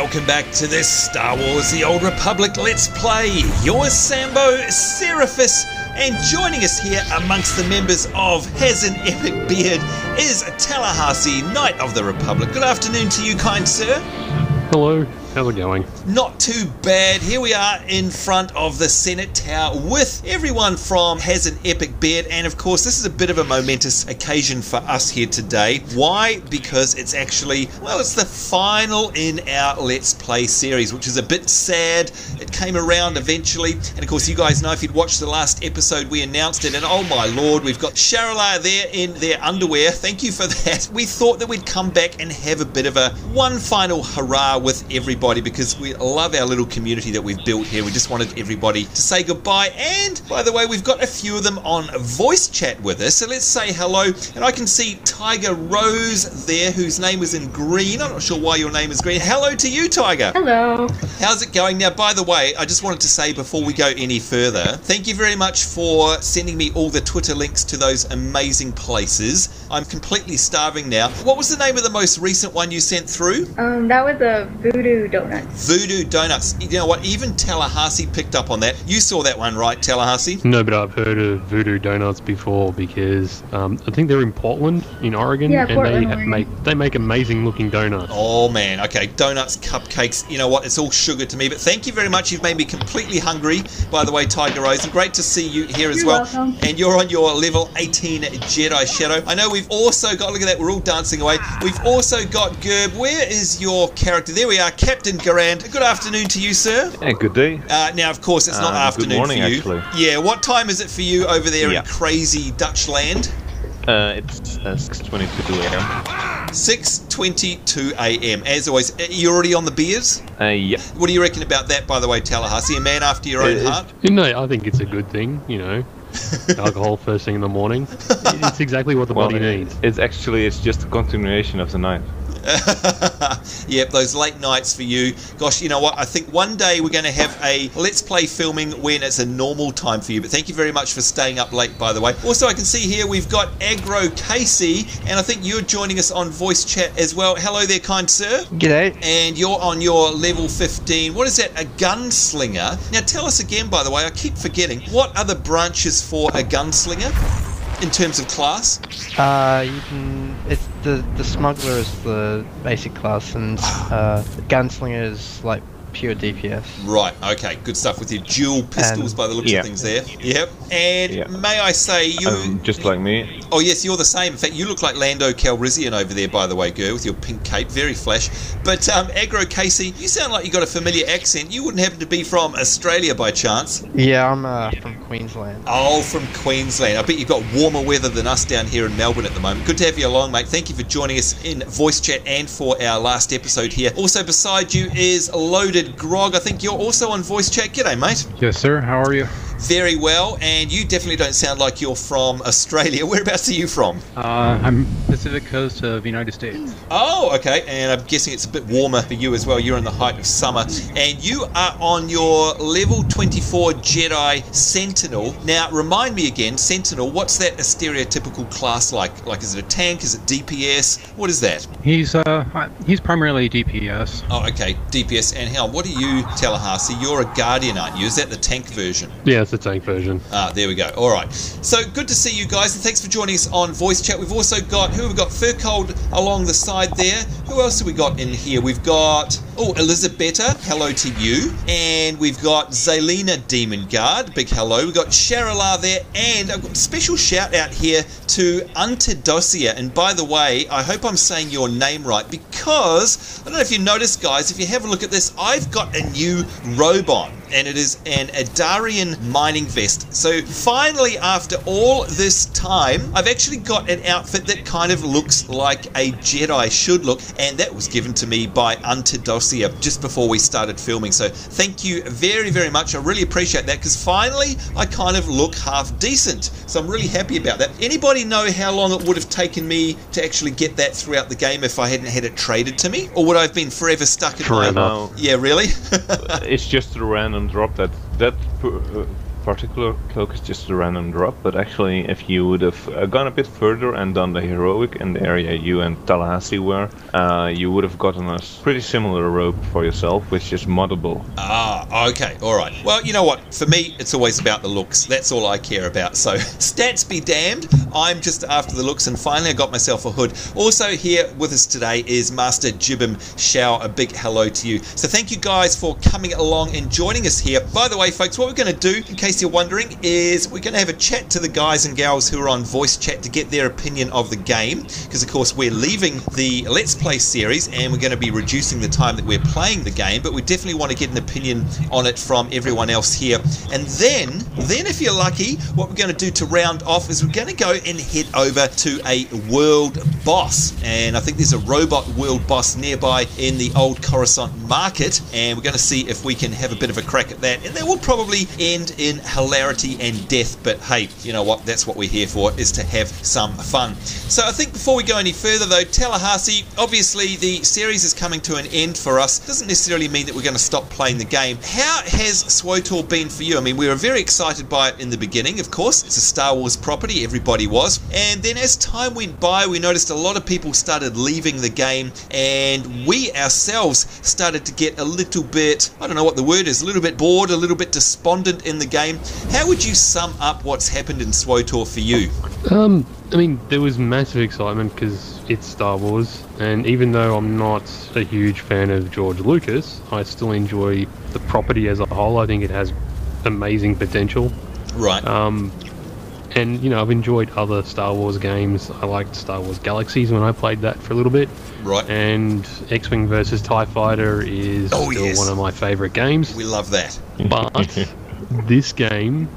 Welcome back to this Star Wars The Old Republic Let's Play. Your Sambo, Seraphis, and joining us here amongst the members of Has an Epic Beard is Tallahassee, Knight of the Republic. Good afternoon to you, kind sir. Hello, how's it going? Not too bad. Here we are in front of the Senate Tower with everyone from Has an Epic Beard, and of course this is a bit of a momentous occasion for us here today. Why? Because it's actually, well, it's the final in our Let's Play series, which is a bit sad. It came around eventually, and of course you guys know, if you'd watched the last episode, we announced it, and oh my lord, we've got Sharala there in their underwear. Thank you for that. We thought that we'd come back and have a bit of a one final hurrah with everybody, because we love our little community that we've built here. We just wanted everybody to say goodbye, and by the way, we've got a few of them on voice chat with us, so let's say hello. And I can see Tiger Rose there, whose name is in green. I'm not sure why your name is green. Hello to you, Tiger. Hello. How's it going? Now, by the way, I just wanted to say before we go any further, thank you very much for sending me all the Twitter links to those amazing places. I'm completely starving now. What was the name of the most recent one you sent through? That was a Voodoo Donuts. Voodoo Donuts. You know what? Even Tallahassee picked up on that. You saw that one, right, Tallahassee? No, but I've heard of Voodoo Donuts before because I think they're in Portland, in Oregon, Yeah, and Portland, they make amazing looking donuts. Oh man, okay, donuts, cupcakes, you know what, it's all sugar to me, but thank you very much. You've made me completely hungry, by the way, Tiger Rose, and great to see you here as You're well. welcome. And you're on your level 18 Jedi Shadow. I know we've also got, look at that, we're all dancing away. We've also got Gerb. Where is your character? There we are, Captain Garand. Good afternoon to you, sir. Yeah, good day. Now, of course, it's not afternoon good morning, for you. actually. Yeah, what time is it for you over there Yeah. in crazy Dutch land? It's 6:22 a.m. 6:22 a.m. As always, you already on the beers? Yeah. What do you reckon about that, by the way, Tallahassee? A man after your own heart? No, I think it's a good thing, you know. Alcohol first thing in the morning. It's exactly what the body needs. It's just a continuation of the night. Yep, those late nights for you. Gosh, you know what? I think one day we're going to have a Let's Play filming when it's a normal time for you. But thank you very much for staying up late, by the way. Also, I can see here we've got Agro Casey, and I think you're joining us on voice chat as well. Hello there, kind sir. G'day. And you're on your level 15. What is that? A gunslinger? Now, tell us again, by the way. I keep forgetting. What are the branches for a gunslinger in terms of class? It's the smuggler is the basic class, and gunslinger is like pure DPS. Right, okay, good stuff with your dual pistols by the looks of things there. Yep. And may I say, you... just like me. Oh yes, you're the same. In fact, you look like Lando Calrissian over there, by the way, girl, with your pink cape. Very flash. But Agro Casey, you sound like you got a familiar accent. You wouldn't happen to be from Australia by chance? Yeah, I'm from Queensland. Oh, from Queensland. I bet you've got warmer weather than us down here in Melbourne at the moment. Good to have you along, mate. Thank you for joining us in voice chat and for our last episode here. Also beside you is Loaded Grog. I think you're also on voice chat. G'day, mate. Yes, sir. How are you? Very well, and you definitely don't sound like you're from Australia. Whereabouts are you from? I'm Pacific Coast of the United States. Oh, okay, and I'm guessing it's a bit warmer for you as well. You're in the height of summer, and you are on your level 24 Jedi Sentinel. Now, remind me again, Sentinel, what's that a stereotypical class like? Like, is it a tank? Is it DPS? What is that? He's primarily DPS. Oh, okay, DPS. And hell, what are you, Tallahassee? You're a Guardian, aren't you? Is that the tank version? Yeah, it's the tank version. Ah, there we go. All right. So good to see you guys, and thanks for joining us on voice chat. We've also got, who have we got? Furcold along the side there. Who else have we got in here? We've got, Elizabetta, hello to you. And we've got Zelina Demon Guard, big hello. We've got Sharala there, and I've got a special shout out here to Antidosia. And by the way, I hope I'm saying your name right, because, I don't know if you noticed, guys, if you have a look at this, I've got a new robe on, and it is an Adarian mining vest. So finally, after all this time, I've actually got an outfit that kind of looks like a Jedi should look, and that was given to me by Antidosia just before we started filming. So thank you very, very much. I really appreciate that, because finally I kind of look half decent. So I'm really happy about that. Anybody know how long it would have taken me to actually get that throughout the game if I hadn't had it traded to me? Or would I have been forever stuck in my... No. Yeah, really? It's just a random drop that particular cloak is just a random drop, but actually if you would have gone a bit further and done the heroic in the area you and Tallahassee were, you would have gotten a pretty similar robe for yourself, which is moddable. Ah, okay, alright. Well, you know what? For me, it's always about the looks. That's all I care about. So, stats be damned. I'm just after the looks, and finally I got myself a hood. Also here with us today is Master Jibim Shao. A big hello to you. So thank you guys for coming along and joining us here. By the way, folks, what we're going to do, in case you're wondering, is we're going to have a chat to the guys and gals who are on voice chat to get their opinion of the game, because of course we're leaving the Let's Play series and we're going to be reducing the time that we're playing the game, but we definitely want to get an opinion on it from everyone else here. And then if you're lucky, what we're going to do to round off is we're going to go and head over to a world boss, and I think there's a robot world boss nearby in the old Coruscant market, and we're going to see if we can have a bit of a crack at that, and that will probably end in hilarity and death, but hey, you know what, that's what we're here for, is to have some fun. So I think before we go any further though, Tallahassee, obviously the series is coming to an end for us. Doesn't necessarily mean that we're going to stop playing the game. How has SWTOR been for you? I mean, we were very excited by it in the beginning, of course. It's a Star Wars property, everybody was, and then as time went by, we noticed a lot of people started leaving the game, and we ourselves started to get a little bit, I don't know what the word is, a little bit bored, a little bit despondent in the game. How would you sum up what's happened in SWTOR for you? I mean, there was massive excitement because it's Star Wars, and even though I'm not a huge fan of George Lucas, I still enjoy the property as a whole. I think it has amazing potential. Right. And, you know, I've enjoyed other Star Wars games. I liked Star Wars Galaxies when I played that for a little bit. Right. And X-Wing versus TIE Fighter is still one of my favourite games. We love that. But this game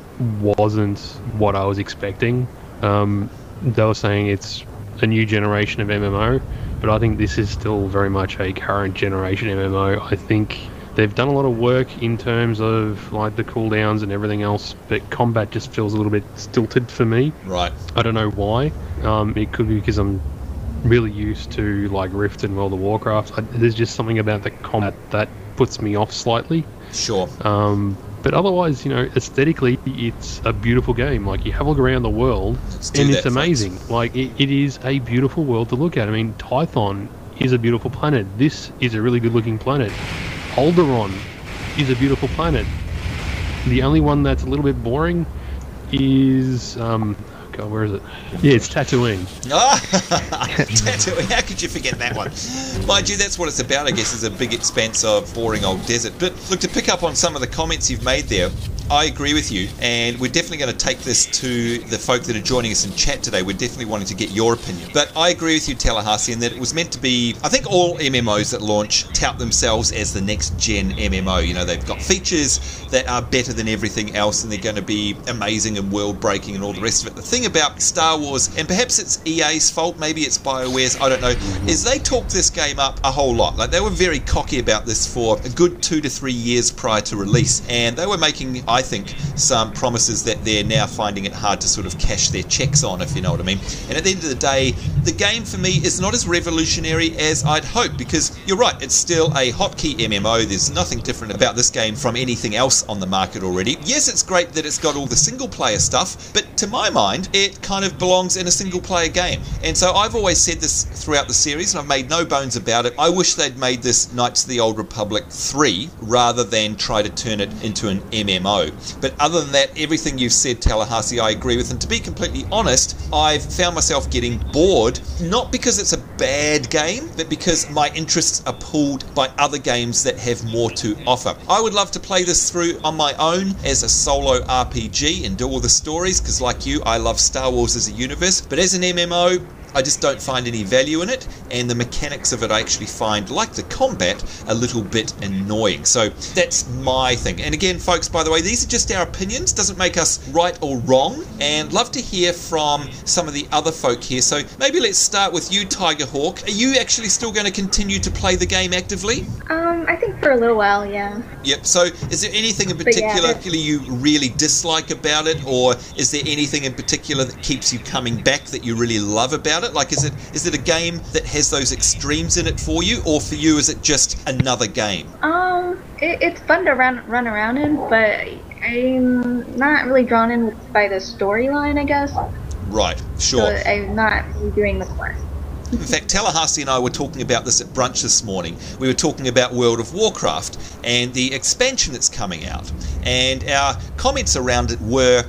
wasn't what I was expecting. They were saying it's a new generation of MMO, but I think this is still very much a current generation MMO. I think they've done a lot of work in terms of like the cooldowns and everything else, but combat just feels a little bit stilted for me. Right. I don't know why. It could be because I'm really used to like Rift and World of Warcraft. There's just something about the combat that puts me off slightly. Sure. But otherwise, you know, aesthetically, it's a beautiful game. Like, you have a look around the world, and it's amazing. Folks. Like, it is a beautiful world to look at. I mean, Tython is a beautiful planet. This is a really good-looking planet. Alderaan is a beautiful planet. The only one that's a little bit boring is... God, where is it? Yeah, it's Tatooine. Tatooine. How could you forget that one? Mind you, that's what it's about, I guess, is a big expanse of boring old desert. But look, to pick up on some of the comments you've made there, I agree with you, and we're definitely going to take this to the folk that are joining us in chat today. We're definitely wanting to get your opinion. But I agree with you, Tallahassee, in that it was meant to be... I think all MMOs that launch tout themselves as the next-gen MMO. You know, they've got features that are better than everything else, and they're going to be amazing and world-breaking and all the rest of it. The thing about Star Wars, and perhaps it's EA's fault, maybe it's Bioware's, I don't know, is they talked this game up a whole lot. Like, they were very cocky about this for a good 2 to 3 years prior to release, and they were making, I think, some promises that they're now finding it hard to sort of cash their checks on, if you know what I mean. And at the end of the day, the game for me is not as revolutionary as I'd hoped, because you're right, it's still a hotkey MMO. There's nothing different about this game from anything else on the market already. Yes, it's great that it's got all the single player stuff, but to my mind, it kind of belongs in a single player game. And so I've always said this throughout the series, and I've made no bones about it. I wish they'd made this Knights of the Old Republic 3 rather than try to turn it into an MMO. But other than that, everything you've said, Tallahassee, I agree with. And to be completely honest, I've found myself getting bored, not because it's a bad game, but because my interests are pulled by other games that have more to offer. I would love to play this through on my own as a solo RPG and do all the stories, because like you, I love Star Wars as a universe. But as an MMO, I just don't find any value in it, and the mechanics of it I actually find, like the combat, a little bit annoying. So that's my thing. And again, folks, by the way, these are just our opinions, doesn't make us right or wrong, and love to hear from some of the other folk here. So maybe let's start with you, Tiger Hawk. Are you actually still going to continue to play the game actively? I think for a little while, yeah. Yep, so is there anything in particular you really dislike about it, or is there anything in particular that keeps you coming back that you really love about about it? Like, is it a game that has those extremes in it for you, or for you is it just another game? It's fun to run around in, but I'm not really drawn in by the storyline, I guess. Right, sure. So I'm not really doing the quest. In fact, Tallahassee and I were talking about this at brunch this morning. We were talking about World of Warcraft and the expansion that's coming out. And our comments around it were,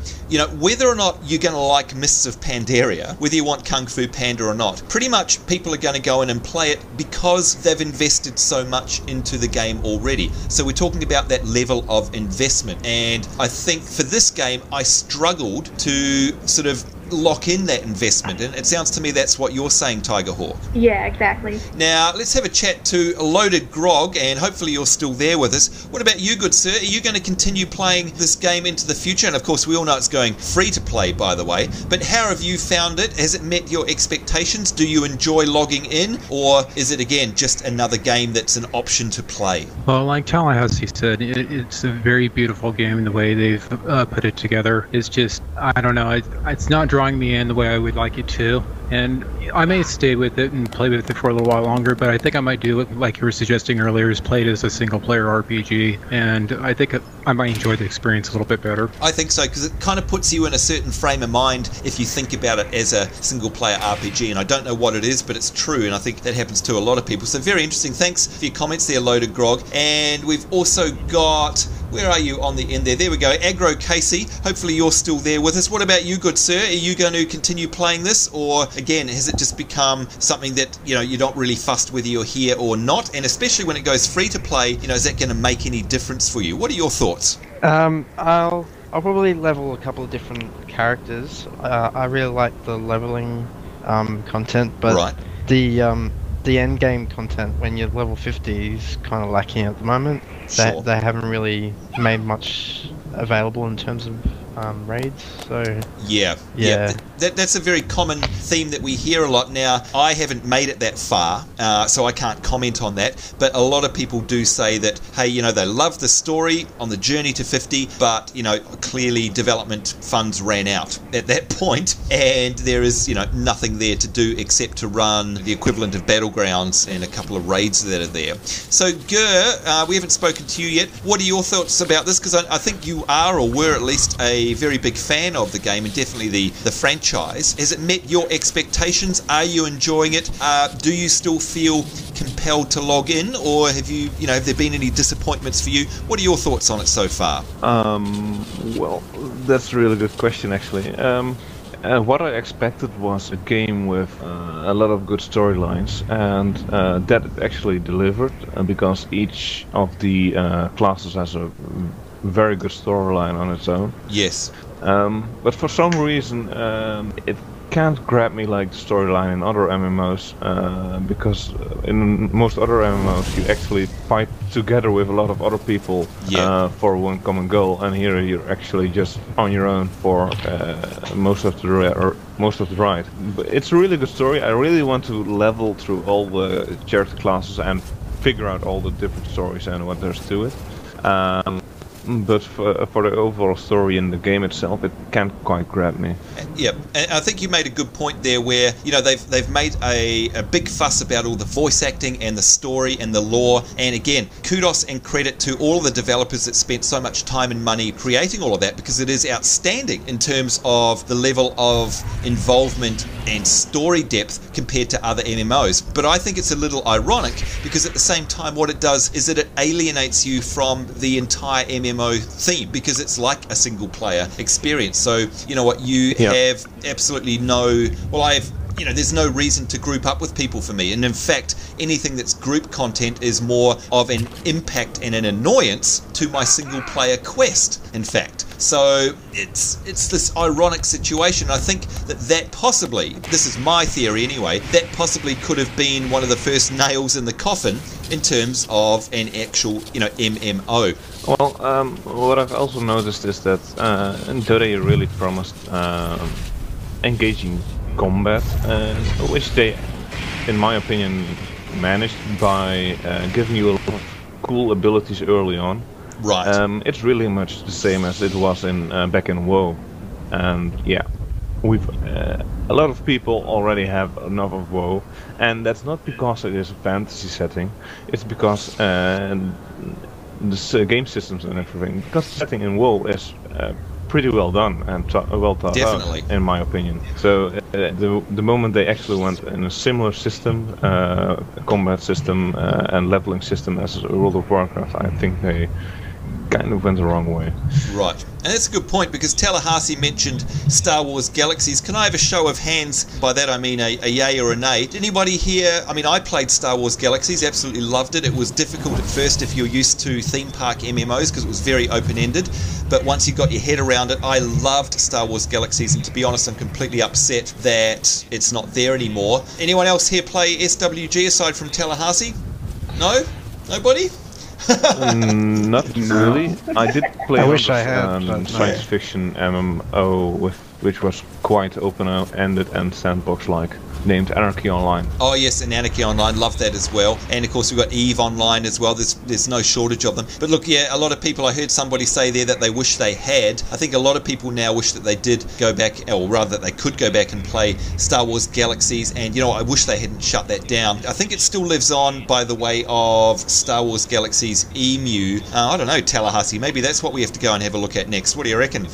whether or not you're going to like Mists of Pandaria, whether you want Kung Fu Panda or not, pretty much people are going to go in and play it because they've invested so much into the game already. So we're talking about that level of investment. And I think for this game, I struggled to sort of lock in that investment, and it sounds to me that's what you're saying, Tiger Hawk. Yeah, exactly. Now let's have a chat to Loaded Grog, and hopefully you're still there with us. What about you, good sir? Are you going to continue playing this game into the future? And of course we all know it's going free to play, by the way, but how have you found it? Has it met your expectations? Do you enjoy logging in, or is it again just another game that's an option to play? Well, like Tallahassee said, it's a very beautiful game in the way they've put it together. It's just, I don't know, it's not drawing me in the way I would like it to, and I may stay with it and play with it for a little while longer, but I think I might do it like you were suggesting earlier, is play it as a single player RPG, and I think I might enjoy the experience a little bit better. I think so, because it kind of puts you in a certain frame of mind if you think about it as a single player RPG, and I don't know what it is, but it's true, and I think that happens to a lot of people. So very interesting. Thanks for your comments there, Loaded Grog. And we've also got, where are you on the end there? There we go, Agro Casey. Hopefully you're still there with us. What about you, good sir? Are you going to continue playing this, or again, has it just become something that you're not really fussed whether you're here or not? And especially when it goes free to play, is that going to make any difference for you? What are your thoughts? I'll probably level a couple of different characters. I really like the leveling content, but right. The end game content when you're level 50 is kind of lacking at the moment. Sure. They haven't really made much available in terms of raids, so yeah. That's a very common theme that we hear a lot. Now, I haven't made it that far, so I can't comment on that, but a lot of people do say that, hey, they love the story on the journey to 50, but clearly development funds ran out at that point, and there is nothing there to do except to run the equivalent of Battlegrounds and a couple of raids that are there. So Gur, we haven't spoken to you yet. What are your thoughts about this? Because I think you are, or were at least, a very big fan of the game, and definitely the franchise. Has it met your expectations? Are you enjoying it? Do you still feel compelled to log in, or have you, have there been any disappointments for you? What are your thoughts on it so far? Well, that's a really good question, actually. What I expected was a game with a lot of good storylines, and that it actually delivered, because each of the classes has a very good storyline on its own. Yes. But for some reason, it can't grab me like the storyline in other MMOs, because in most other MMOs you actually fight together with a lot of other people for one common goal, and here you're actually just on your own for most of the ride. But it's a really good story. I really want to level through all the character classes and figure out all the different stories and what there's to it. But for the overall story in the game itself, it can't quite grab me. Yep, and I think you made a good point there where, they've made a big fuss about all the voice acting and the story and the lore, and again, kudos and credit to all the developers that spent so much time and money creating all of that, because it is outstanding in terms of the level of involvement and story depth compared to other MMOs. But I think it's a little ironic, because at the same time what it does is that it alienates you from the entire MMO theme, because it's like a single player experience. So you have absolutely no, there's no reason to group up with people for me, and in fact anything that's group content is more of an impact and an annoyance to my single player quest, in fact. So it's this ironic situation. I think that possibly, this is my theory anyway, that possibly could have been one of the first nails in the coffin in terms of an actual MMO. Well, what I've also noticed is that Dota really promised engaging combat, which they, in my opinion, managed by giving you a lot of cool abilities early on. Right. It's really much the same as it was in back in WoW, and yeah, we've a lot of people already have enough of WoW, and that's not because it is a fantasy setting. It's because the game systems and everything. Because the setting in WoW is pretty well done and well thought Definitely. out, in my opinion. So the moment they actually went in a similar system, combat system and leveling system as World of Warcraft, I think they kind of went the wrong way. Right. And that's a good point, because Tallahassee mentioned Star Wars Galaxies. Can I have a show of hands? By that I mean a yay or a nay. Did anybody here? I mean, I played Star Wars Galaxies, absolutely loved it. It was difficult at first if you're used to theme park MMOs, because it was very open-ended. But once you got your head around it, I loved Star Wars Galaxies. And to be honest, I'm completely upset that it's not there anymore. Anyone else here play SWG aside from Tallahassee? No? Nobody? Not really. I did play I wish I had, but no. science fiction MMO which was quite open-ended and sandbox-like, named Anarchy Online. Oh yes, and Anarchy Online, love that as well. And of course we've got EVE Online as well. There's no shortage of them. But look, yeah, a lot of people, I heard somebody say there that they wish they had. I think a lot of people now wish that they did go back, or rather that they could go back and play Star Wars Galaxies, and you know, I wish they hadn't shut that down. I think it still lives on by the way of Star Wars Galaxies EMU. I don't know, Tallahassee, maybe that's what we have to go and have a look at next. What do you reckon?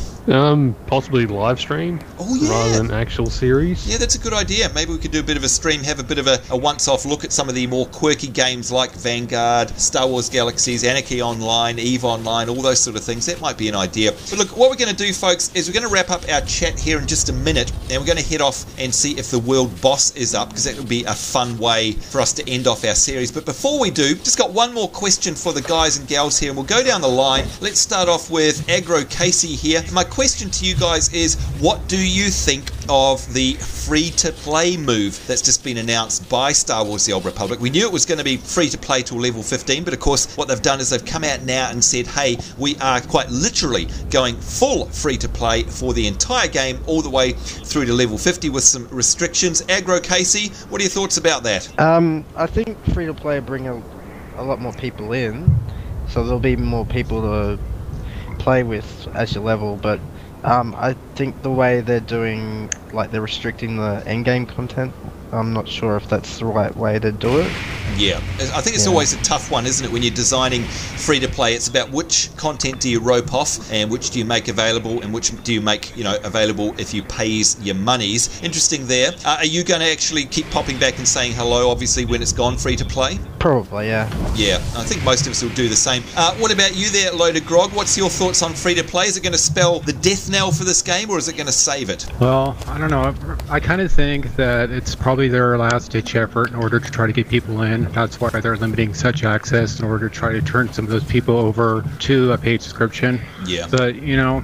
Possibly live stream. Oh yeah. Rather than actual series. Yeah, that's a good idea. Maybe we could do a bit of a stream, have a bit of a once-off look at some of the more quirky games like Vanguard, Star Wars Galaxies, Anarchy Online, EVE Online, all those sort of things. That might be an idea. But look, what we're going to do, folks, is we're going to wrap up our chat here in just a minute, and we're going to head off and see if the world boss is up, because that would be a fun way for us to end off our series. But before we do, just got one more question for the guys and gals here, and we'll go down the line. Let's start off with Aggro Casey here. My question to you guys is, what do you think of the free-to-play move that's just been announced by Star Wars The Old Republic? We knew it was going to be free-to-play till level 15, but of course what they've done is they've come out now and said, hey, we are quite literally going full free-to-play for the entire game all the way through to level 50 with some restrictions. Aggro Casey, what are your thoughts about that? I think free-to-play bring a lot more people in, so there'll be more people to play with as you level, but I think the way they're doing, like they're restricting the endgame content, I'm not sure if that's the right way to do it. Yeah, I think it's always a tough one, isn't it, when you're designing free-to-play? It's about which content do you rope off and which do you make available and which do you make, you know, available if you pays your monies. Interesting there. Are you going to actually keep popping back and saying hello, obviously, when it's gone free-to-play? Probably, yeah. Yeah, I think most of us will do the same. What about you there, Loaded Grog? What's your thoughts on free-to-play? Is it going to spell the death knell for this game, or is it going to save it? Well, I don't know. I kind of think that it's probably their last-ditch effort in order to try to get people in. That's why they're limiting such access in order to try to turn some of those people over to a paid subscription. Yeah. But, you know,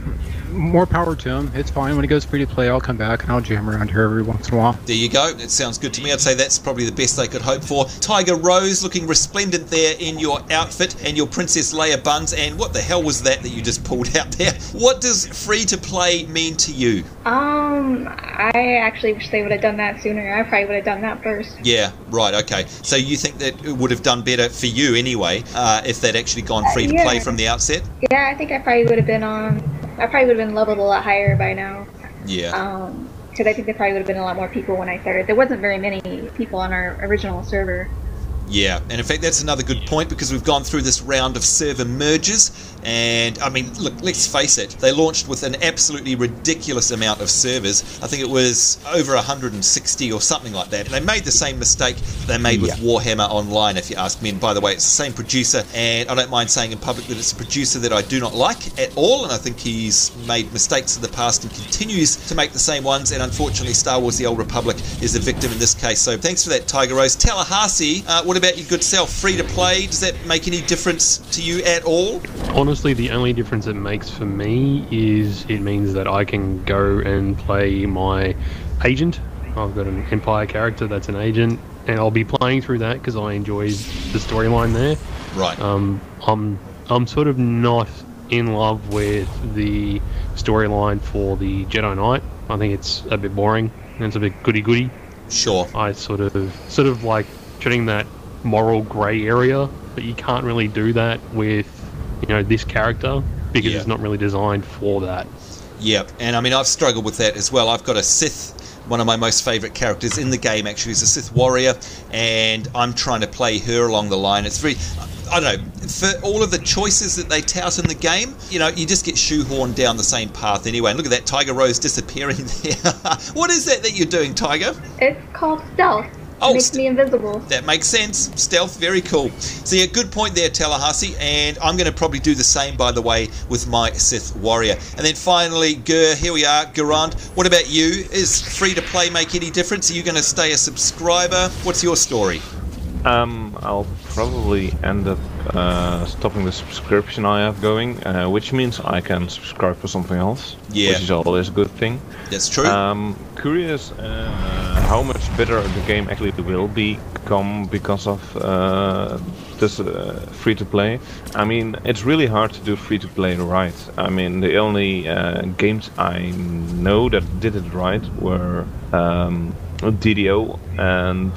more power to them. It's fine. When it goes free to play, I'll come back and I'll jam around here every once in a while. There you go. It sounds good to me. I'd say that's probably the best they could hope for. Tiger Rose, looking resplendent there in your outfit and your Princess Leia buns. And what the hell was that you just pulled out there? What does free to play mean to you? I actually wish they would have done that sooner. I probably would have done that first. Yeah, right, okay. So you think that it would have done better for you anyway, if they'd actually gone free to play from the outset? Yeah, I think I probably would have been leveled a lot higher by now. Yeah. Because I think there probably would have been a lot more people when I started. There wasn't very many people on our original server. Yeah, and in fact that's another good point, because we've gone through this round of server merges, and I mean, look, let's face it, they launched with an absolutely ridiculous amount of servers. I think it was over 160 or something like that, and they made the same mistake they made with Warhammer Online, if you ask me. And by the way, it's the same producer, and I don't mind saying in public that it's a producer that I do not like at all, and I think he's made mistakes in the past and continues to make the same ones, and unfortunately Star Wars The Old Republic is the victim in this case. So thanks for that, Tiger Rose. Tallahassee, what about your good self? Free to play, does that make any difference to you at all? Honestly, the only difference it makes for me is it means that I can go and play my agent. I've got an Empire character that's an agent, and I'll be playing through that because I enjoy the storyline there. Right. I'm sort of not in love with the storyline for the Jedi Knight. I think it's a bit boring and it's a bit goody-goody. Sure. I sort of like treating that moral grey area, but you can't really do that with, you know, this character because it's not really designed for that. Yep, and I mean, I've struggled with that as well. I've got a Sith, one of my most favourite characters in the game, actually, is a Sith warrior, and I'm trying to play her along the line. It's very, I don't know, for all of the choices that they tout in the game, you know, you just get shoehorned down the same path anyway. And look at that, Tiger Rose disappearing there. What is that you're doing, Tiger? It's called stealth. Oh, makes me invisible. That makes sense. Stealth, very cool. So yeah, good point there, Tallahassee, and I'm going to probably do the same, by the way, with my Sith warrior. And then finally, here we are, Garand. What about you? Is free-to-play make any difference? Are you going to stay a subscriber? What's your story? I'll probably end up stopping the subscription I have going, which means I can subscribe for something else, which is always a good thing. That's true. Curious how much better the game actually will become because of this free-to-play. I mean, it's really hard to do free-to-play right. I mean, the only games I know that did it right were DDO and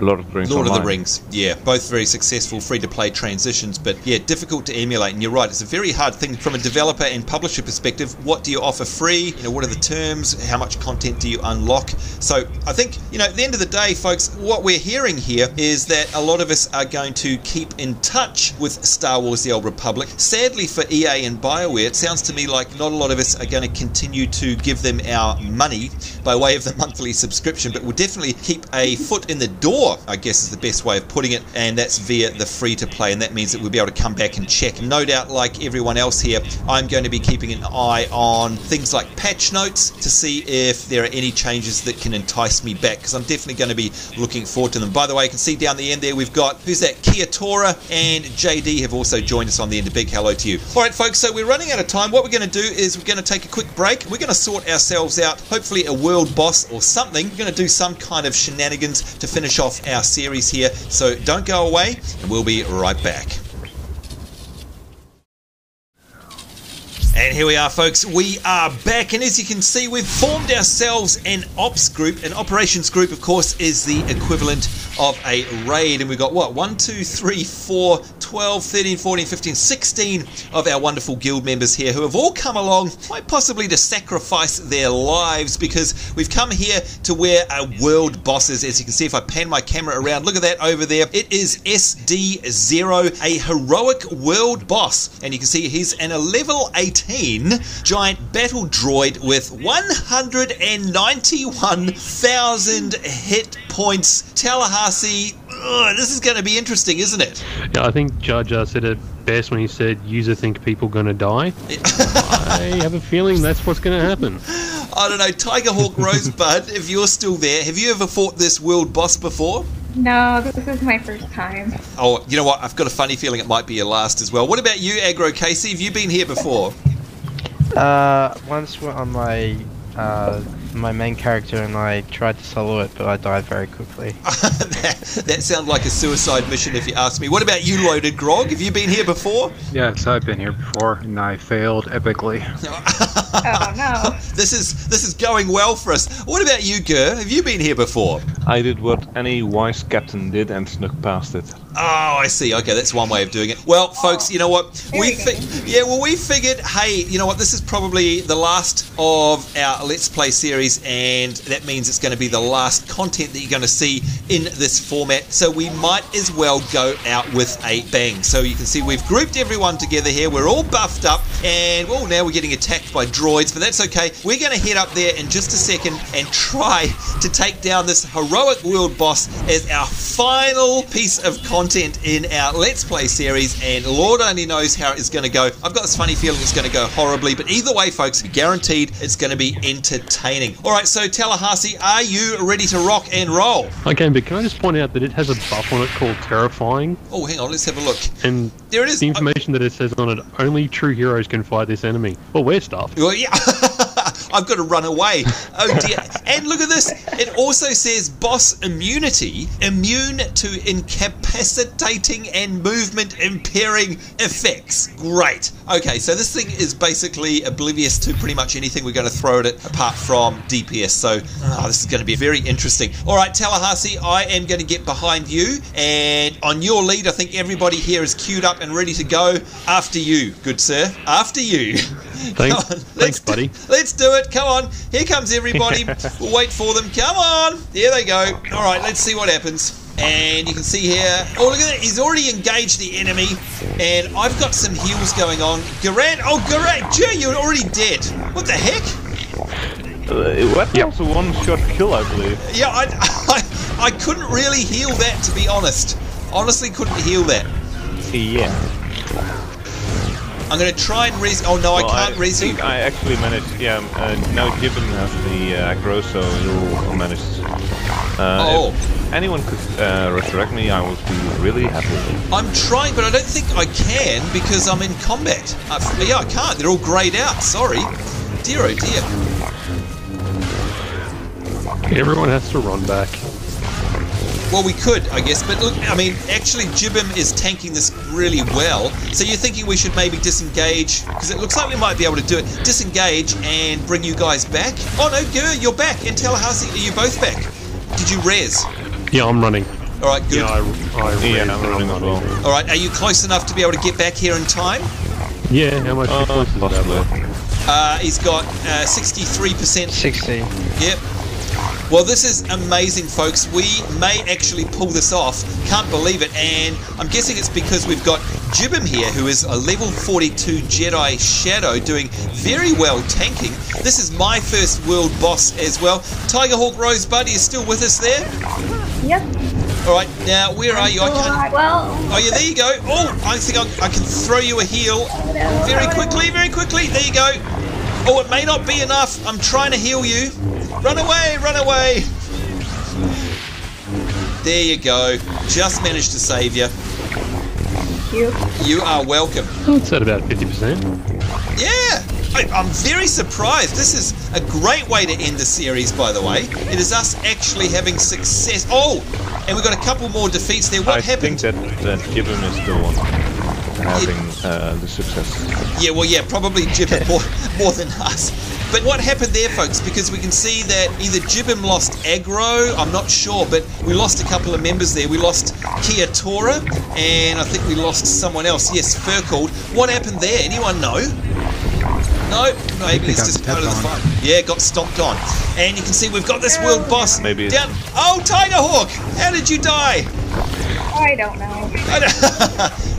Lord of the Rings. Lord of the Rings, yeah, both very successful free-to-play transitions, but yeah, difficult to emulate. And you're right, it's a very hard thing from a developer and publisher perspective. What do you offer free? You know, what are the terms? How much content do you unlock? So I think, you know, at the end of the day, folks, what we're hearing here is that a lot of us are going to keep in touch with Star Wars: The Old Republic. Sadly for EA and Bioware, it sounds to me like not a lot of us are going to continue to give them our money by way of the monthly subscription, but we'll definitely keep a foot in the door, I guess is the best way of putting it, and that's via the free-to-play, and that means that we'll be able to come back and check. And no doubt, like everyone else here, I'm going to be keeping an eye on things like patch notes to see if there are any changes that can entice me back, because I'm definitely going to be looking forward to them. By the way, I can see down the end there we've got, who's that, Kia Tora and JD have also joined us on the end. A big hello to you. Alright folks, so we're running out of time. What we're going to do is we're going to take a quick break. We're going to sort ourselves out, hopefully a world boss or something. We're going to do some kind of shenanigans to finish off our series here, so don't go away and we'll be right back. And here we are, folks. We are back, and as you can see, we've formed ourselves an ops group. An operations group, of course, is the equivalent of a raid, and we've got what, 1, 2, 3, 4, 12, 13, 14, 15, 16 of our wonderful guild members here who have all come along quite possibly to sacrifice their lives, because we've come here to where a world boss is. As you can see, if I pan my camera around, look at that over there. It is SD0, a heroic world boss, and you can see he's a level 18 giant battle droid with 191,000 hit points. Tallahassee, this is going to be interesting, isn't it? Yeah, I think Jar Jar said it best when he said, "User think people gonna die." I have a feeling that's what's going to happen. I don't know, Tiger Hawk Rosebud, if you're still there, have you ever fought this world boss before? No, this is my first time. Oh, you know what? I've got a funny feeling it might be your last as well. What about you, Agro Casey? Have you been here before? Once on my main character, and I tried to solo it, but I died very quickly. that sounds like a suicide mission if you ask me. What about you, Loaded Grog? Have you been here before? Yes, I've been here before, and I failed epically. Oh no. This is going well for us. What about you, Gur? Have you been here before? I did what any wise captain did and snuck past it. Oh, I see. Okay, that's one way of doing it. Well, folks, you know what? We figured, hey, you know what? This is probably the last of our Let's Play series, and that means it's going to be the last content that you're going to see in this format. So we might as well go out with a bang. So you can see we've grouped everyone together here. We're all buffed up, and well, now we're getting attacked by droids, but that's okay. We're going to head up there in just a second and try to take down this heroic world boss as our final piece of content in our Let's Play series, and Lord only knows how it's going to go. I've got this funny feeling it's going to go horribly, but either way, folks, guaranteed it's going to be entertaining. Alright, so Tallahassee, are you ready to rock and roll? Okay, but can I just point out that it has a buff on it called Terrifying? Oh, hang on, let's have a look. And there it is. The information that it says on it, only true heroes can fight this enemy. Well, we're stuffed. Well, yeah. I've got to run away. Oh dear. And look at this. It also says boss immunity, immune to incapacitating and movement impairing effects. Great. Okay, so this thing is basically oblivious to pretty much anything we're going to throw at it apart from DPS. So this is going to be very interesting. All right, Tallahassee, I am going to get behind you, and on your lead, I think everybody here is queued up and ready to go. After you, good sir. After you. Thanks, buddy. Let's do it. Come on. Here comes everybody. We'll wait for them. Come on. There they go. All right, let's see what happens. And you can see here, oh, look at that. He's already engaged the enemy. And I've got some heals going on. Garand, gee, you're already dead. What the heck? That was a one-shot kill, I believe. Yeah, I couldn't really heal that, to be honest. Honestly, couldn't heal that. Yeah. I'm going to try and res... Oh, no, I can't res... I think I actually managed... Yeah, now Gibbon has the aggro, so he'll manage... If anyone could resurrect me, I would be really happy. I'm trying, but I don't think I can because I'm in combat. Yeah, I can't. They're all greyed out. Sorry. Dear, oh dear. Everyone has to run back. Well, we could, I guess, but look, I mean, actually, Jibbim is tanking this really well. So you're thinking we should maybe disengage, because it looks like we might be able to do it. Disengage and bring you guys back. Oh no, Gur, you're back. And Tallahassee, are you both back? Did you res? Yeah, I'm running. All right, good. Yeah, I'm running as well. All right, are you close enough to be able to get back here in time? Yeah, how much close is that? He's got 63%. 60. Yep. Well, this is amazing, folks. We may actually pull this off. Can't believe it. And I'm guessing it's because we've got Jibbim here, who is a level 42 Jedi Shadow, doing very well tanking. This is my first world boss as well. Tigerhawk Rosebud, are you still with us there? Yep. All right, now where are you? I can't. Well. Oh yeah, there you go. Oh, I think I can throw you a heal very quickly, very quickly. There you go. Oh, it may not be enough. I'm trying to heal you. Run away, run away. There you go. Just managed to save you. Thank you. You are welcome. It's at about 50%. Yeah. I'm very surprised. This is a great way to end the series, by the way. It is us actually having success. Oh, and we've got a couple more defeats there. What happened? I think that Gibbon is the one having the success. Yeah, well, yeah, probably Jibbim more than us. But what happened there, folks, because we can see that either Jibbim lost aggro, I'm not sure, but we lost a couple of members there. We lost Kia Tora, and I think we lost someone else. Yes, Furcalled. What happened there? Anyone know? No, maybe it's just part of the fight. Yeah, got stomped on. And you can see we've got this world boss maybe down. Oh, Tigerhawk! How did you die? I don't know.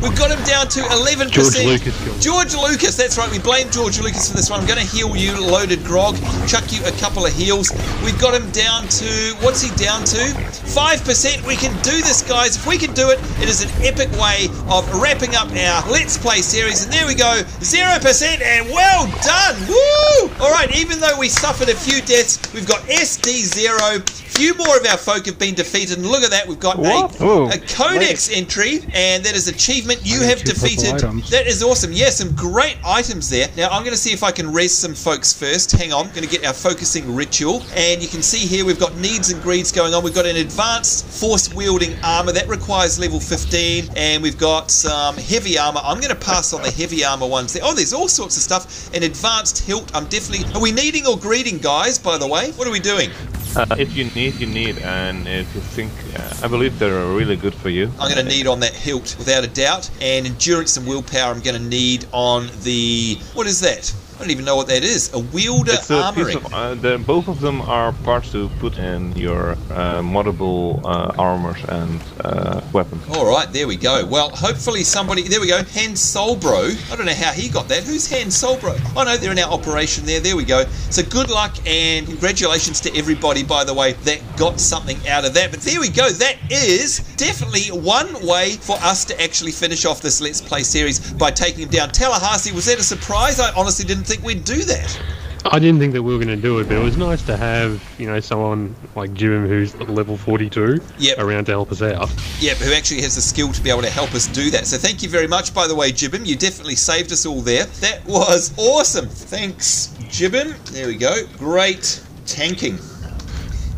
We've got him down to 11%. George Lucas killed him. George Lucas, that's right. We blame George Lucas for this one. I'm going to heal you, Loaded Grog. Chuck you a couple of heals. We've got him down to, what's he down to? 5%. We can do this, guys. If we can do it, it is an epic way of wrapping up our Let's Play series. And there we go, 0%, and well done. Woo! All right, even though we suffered a few deaths, we've got SD0. Few more of our folk have been defeated, and look at that, we've got a codex entry, and that is achievement you have defeated. That is awesome. Yeah, some great items there. Now I'm going to see if I can res some folks first. Hang on, I'm going to get our focusing ritual, and you can see here we've got needs and greeds going on. We've got an advanced force wielding armor that requires level 15, and we've got some heavy armor. I'm going to pass on the heavy armor ones there. Oh, there's all sorts of stuff. An advanced hilt. I'm definitely. Are we needing or greeding, guys? By the way, what are we doing? If you need, you need, and if you think, I believe they're really good for you. I'm going to need on that hilt, without a doubt, and endurance and willpower I'm going to need on the, what is that? I don't even know what that is. A wielder armoring. Both of them are parts to put in your moddable armors and weapons. Alright, there we go. Well, hopefully somebody... There we go. Han Solbro. I don't know how he got that. Who's Han Solbro? Oh no, they're in our operation there. There we go. So good luck and congratulations to everybody, by the way, that got something out of that. But there we go. That is definitely one way for us to actually finish off this Let's Play series by taking him down. Tallahassee, was that a surprise? I honestly didn't think we'd do that. I didn't think that we were going to do it, but it was nice to have, you know, someone like Jim who's level 42 around to help us out. Yep, who actually has the skill to be able to help us do that. So thank you very much, by the way, Jibbim. You definitely saved us all there. That was awesome. Thanks, Jibbim. There we go. Great tanking.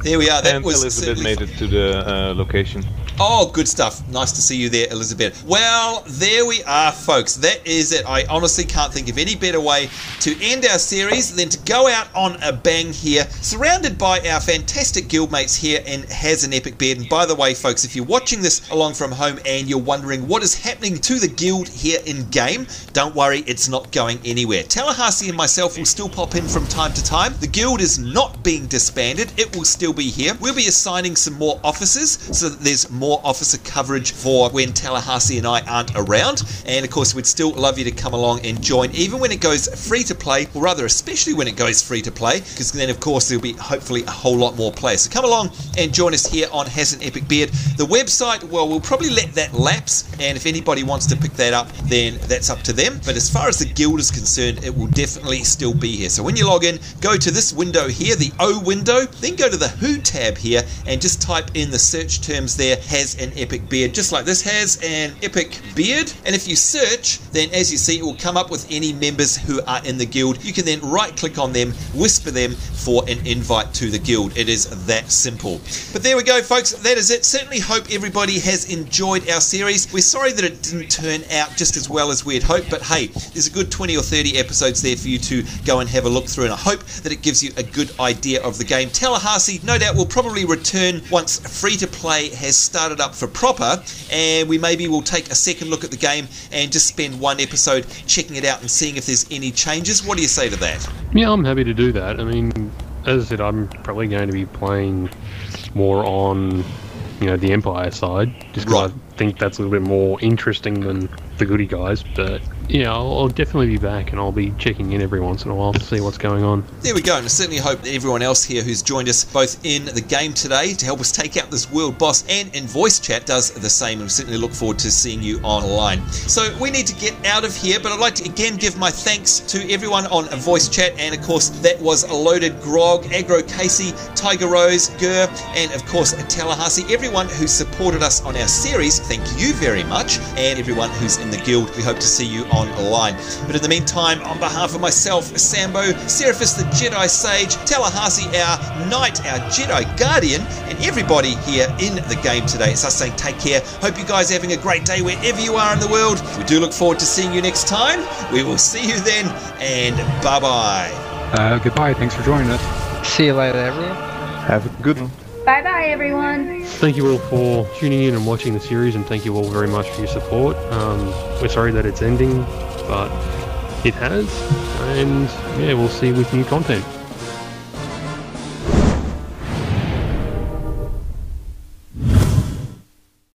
There we are. That and was Elizabeth made it to the location. Oh, good stuff. Nice to see you there, Elizabeth. Well, there we are, folks. That is it. I honestly can't think of any better way to end our series than to go out on a bang here, surrounded by our fantastic guildmates here in Has an Epic Beard. And by the way, folks, if you're watching this along from home and you're wondering what is happening to the guild here in game, don't worry, it's not going anywhere. Tallahassee and myself will still pop in from time to time. The guild is not being disbanded. It will still be here. We'll be assigning some more officers so that there's more officer coverage for when Tallahassee and I aren't around. And of course, we'd still love you to come along and join, even when it goes free to play, or rather, especially when it goes free to play, because then, of course, there'll be hopefully a whole lot more players. So come along and join us here on Has an Epic Beard. The website, well, we'll probably let that lapse, and if anybody wants to pick that up, then that's up to them. But as far as the guild is concerned, it will definitely still be here. So when you log in, go to this window here, the O window, then go to the Who tab here, and just type in the search terms there, Has an Epic Beard, just like this, Has an Epic Beard. And if you search, then as you see, it will come up with any members who are in the guild. You can then right click on them, whisper them for an invite to the guild. It is that simple. But there we go, folks. That is it. Certainly hope everybody has enjoyed our series. We're sorry that it didn't turn out just as well as we had hoped, but hey, there's a good 20 or 30 episodes there for you to go and have a look through, and I hope that it gives you a good idea of the game. Tallahassee, no doubt, will probably return once free to play has started up for proper, and we maybe will take a second look at the game and just spend one episode checking it out and seeing if there's any changes. What do you say to that? Yeah, I'm happy to do that. I mean, as I said, I'm probably going to be playing more on, the Empire side, just because I think that's a little bit more interesting than the Goody guys. But yeah, I'll definitely be back, and I'll be checking in every once in a while to see what's going on. There we go, and I certainly hope that everyone else here who's joined us both in the game today to help us take out this world boss and in voice chat does the same, and we certainly look forward to seeing you online. So we need to get out of here, but I'd like to again give my thanks to everyone on voice chat, and of course that was a Loaded Grog, Agro Casey, Tiger Rose, Gur, and of course Tallahassee. Everyone who supported us on our series, thank you very much, and everyone who's in the guild, we hope to see you online. But in the meantime, on behalf of myself, Sambo, Seraphis the Jedi Sage, Tallahassee our Knight, our Jedi Guardian, and everybody here in the game today, it's us saying take care. Hope you guys are having a great day wherever you are in the world. We do look forward to seeing you next time. We will see you then, and bye-bye. Goodbye. Thanks for joining us. See you later, everyone. Have a good one. Bye-bye, everyone. Thank you all for tuning in and watching the series, and thank you all very much for your support. We're sorry that it's ending, but it has, and yeah, we'll see you with new content.